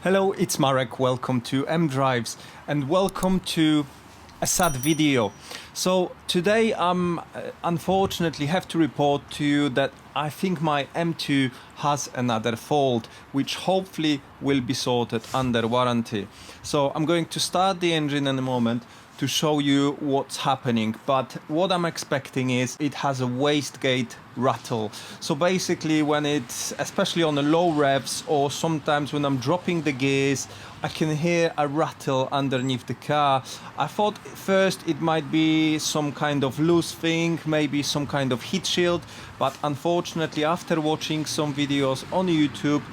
Hello, it's Marek. Welcome to MDrives and welcome to a sad video. So today I'm unfortunately have to report to you that I think my M2 has another fault, which hopefully will be sorted under warranty. So I'm going to start the engine in a moment to show you what's happening, but what I'm expecting is it has a wastegate rattle. So basically when it's, especially on the low revs or sometimes when I'm dropping the gears, I can hear a rattle underneath the car. I thought first it might be some kind of loose thing, maybe some kind of heat shield, but unfortunately after watching some videos on YouTube,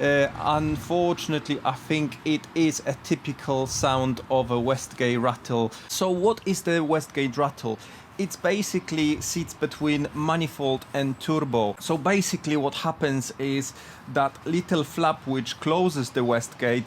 unfortunately I think it is a typical sound of a wastegate rattle. So what is the wastegate rattle? It basically sits between manifold and turbo. So basically what happens is that little flap which closes the wastegate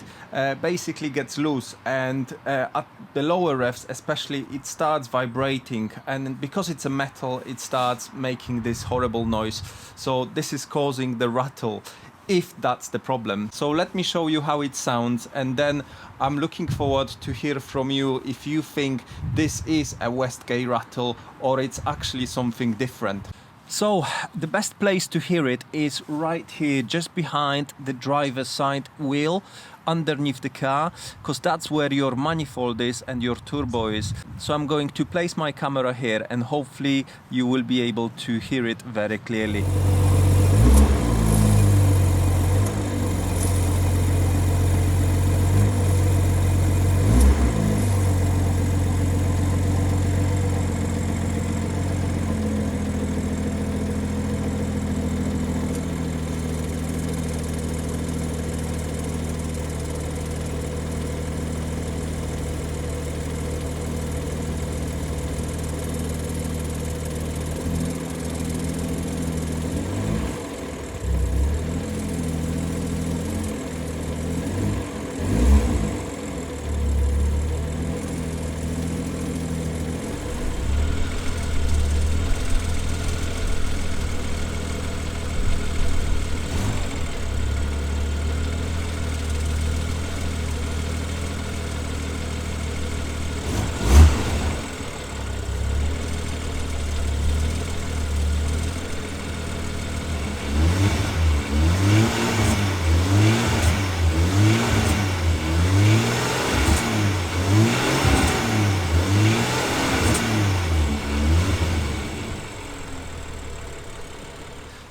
basically gets loose, and at the lower revs especially it starts vibrating, and because it's a metal it starts making this horrible noise. So this is causing the rattle, if that's the problem. So let me show you how it sounds, and then I'm looking forward to hear from you if you think this is a wastegate rattle or it's actually something different. So the best place to hear it is right here, just behind the driver's side wheel underneath the car, because that's where your manifold is and your turbo is. So I'm going to place my camera here and hopefully you will be able to hear it very clearly.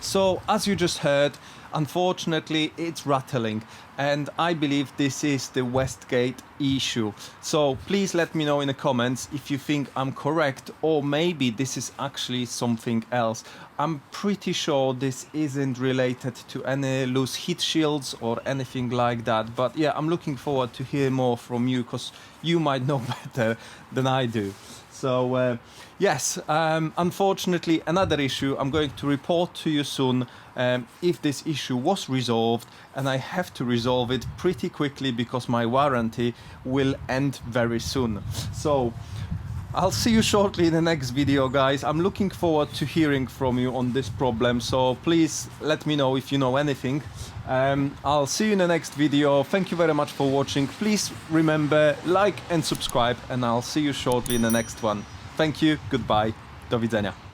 So as you just heard, unfortunately it's rattling, and I believe this is the wastegate issue. So please let me know in the comments if you think I'm correct, or maybe this is actually something else. I'm pretty sure this isn't related to any loose heat shields or anything like that, but yeah, I'm looking forward to hear more from you because you might know better than I do. So yes, unfortunately another issue. I'm going to report to you soon if this issue was resolved, and I have to resolve it pretty quickly because my warranty will end very soon. So I'll see you shortly in the next video, guys. I'm looking forward to hearing from you on this problem, so please let me know if you know anything. I'll see you in the next video. Thank you very much for watching. Please remember, like and subscribe, and I'll see you shortly in the next one. Thank you, goodbye, do widzenia.